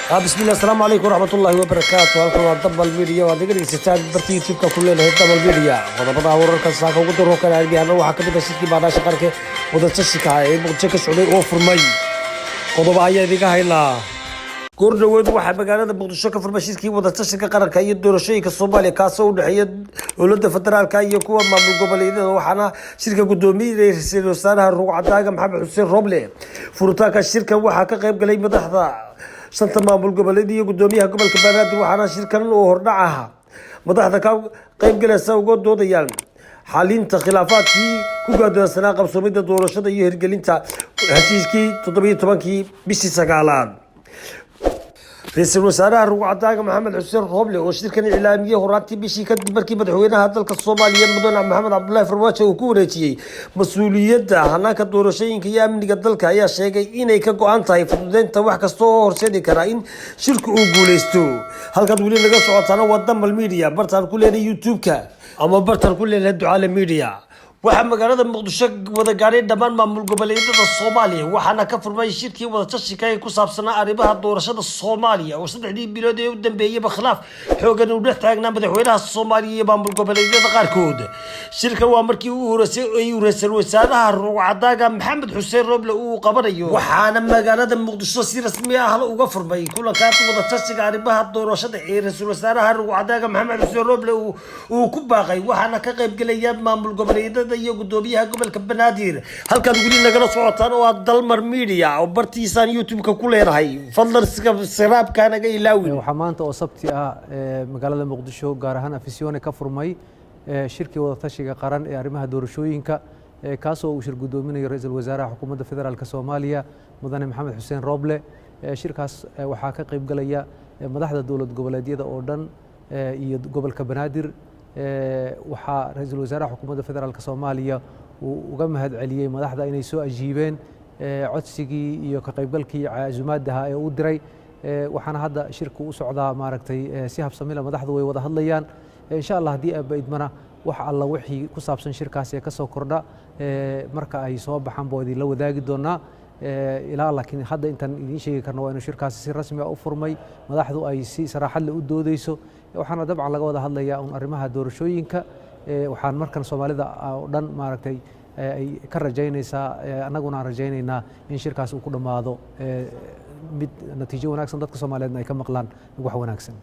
بسم الله السلام عليكم ورحمة الله وبركاته. halkan waa Double Media oo aad dhegeysataan barta YouTube-ka ku leeyahay Double Media. Qodobada wararka saaka ugu daro kala argayana waxa ka mid ah shirkii baadhasha qarka wadashashika ee Muqdisho ka socday oo furmay. Qodobo ayaa idiga haynaa. Goordhaweed waxa magaalada Muqdisho ka furmay shirkii wadashashika qaranka iyo doorashooyinka Soomaaliya kaasoo u dhaxeeya dowladda federaalka iyo kuwa maamul goboleedyada waxaana shirka gudoomiyay ra'iisul wasaaraha Ruucadaaga Maxamed Xuseen Roble. Furitaanka shirka waxa ka qayb galay madaxda shanta maamul goboleed iyo gudoomiyaha gobolka Banaadir waxaana shirkan oo hordhac ah madaxda ka qayb galaysa uga doodayaan xalinta khilaafaadkii ku gaadhaysanaa qabsoomida doorashada iyo hirgelinta heshiiskii 17kii bishii sagaalaad. ra'iisul wasaaraha Ruucadaaga Maxamed Xuseen Roble oo shirkan ilaamiyay horaantii bishii kadib markii madaxweynaha dalka Soomaaliya Mudane Maxamed Cabdullaahi Farmaajo uu ku wareejiyay mas'uuliyadda hanaanka doorashooyinka iyo amniga dalka ayaa sheegay inay ka go'an tahay fududeynta wax kasta oo horseedi kara in shirku uu guuleysto. halkaad weli laga socotaana waa Double Media bartaan ku leeyahay YouTube-ka ama bartaan ku leeyahay Ducaale Media. waxa magaalada Muqdisho wada gaaray dhammaan maamul goboleedyada Soomaaliya waxaana ka furmay shirkii wadashashika ee ku saabsanaa arrimaha doorashada Soomaaliya oo 3 bilood ee u dambeeyay khilaaf xoogan u dhex taagnaa madaxweynaha Soomaaliya iyo maamul goboleedyada qaarkood. shirkan waa markii uu horeysay ra'iisul wasaaraha Ruucadaaga Maxamed Xuseen Roble uu qabanayo waxaana magaalada Muqdisho si rasmi ah uga furmay kulanka wadashashika arrimaha doorashada ee ra'iisul wasaaraha Ruucadaaga Maxamed Xuseen Roble uu ku baaqay waxaana ka qayb galaya maamul goboleedyada iyo gudoomiyaha gobolka Banaadir. halkan wili nagala socotaan oo Double Media oo bartiisaan YouTube-ka ku leeyahay fadlan subscribe-ka naga ilaawin. waxa maanta oo sabti ah magaalada Muqdisho gaar ahaan afisyoone ka furmay shirkii wadatashiga qaran ee arrimaha doorashooyinka kaasoo uu shir gudoominayo ra'iisul wasaaraha xukuumadda federaalka Soomaaliya Mudane Maxamed Xuseen Roble. shirkaas waxaa ka qayb galaya madaxda dowlad goboleedyada oo dhan iyo gobolka Banaadir. waxaa ra'iisul wasaaraha xukuumadda federaalka Soomaaliya uu uga mahad celiyay madaxda inay soo ajiibeen codsigii iyo ka qaybgalkii casuumaadaha ee uu diray. waxaana hadda shirku u socdaa maaragtay si habsami leh madaxdu way wada hadlayaan. insha Allah haddii abaydmana wax alla wixii ku saabsan shirkaas ee ka soo kordha marka ay soo baxaan boo idin la wadaagi doonaa. ilaa laakiin hadda intaan idiin sheegi karno waa inuu shirkaasi si rasmi ah u furmay madaxdu ay si saraaxad leh u doodayso. waxaana dabcan laga wada hadlayaa arrimaha doorashooyinka. waxaan markan Soomaalida oo dhan maaragtay ay ka rajaynaysaa annaguna aan rajaynaynaa in shirkaas uu ku dhamaado mid natiijo wanaagsan dadka Soomaaliyeedna ay ka maqlaan wax wanaagsan.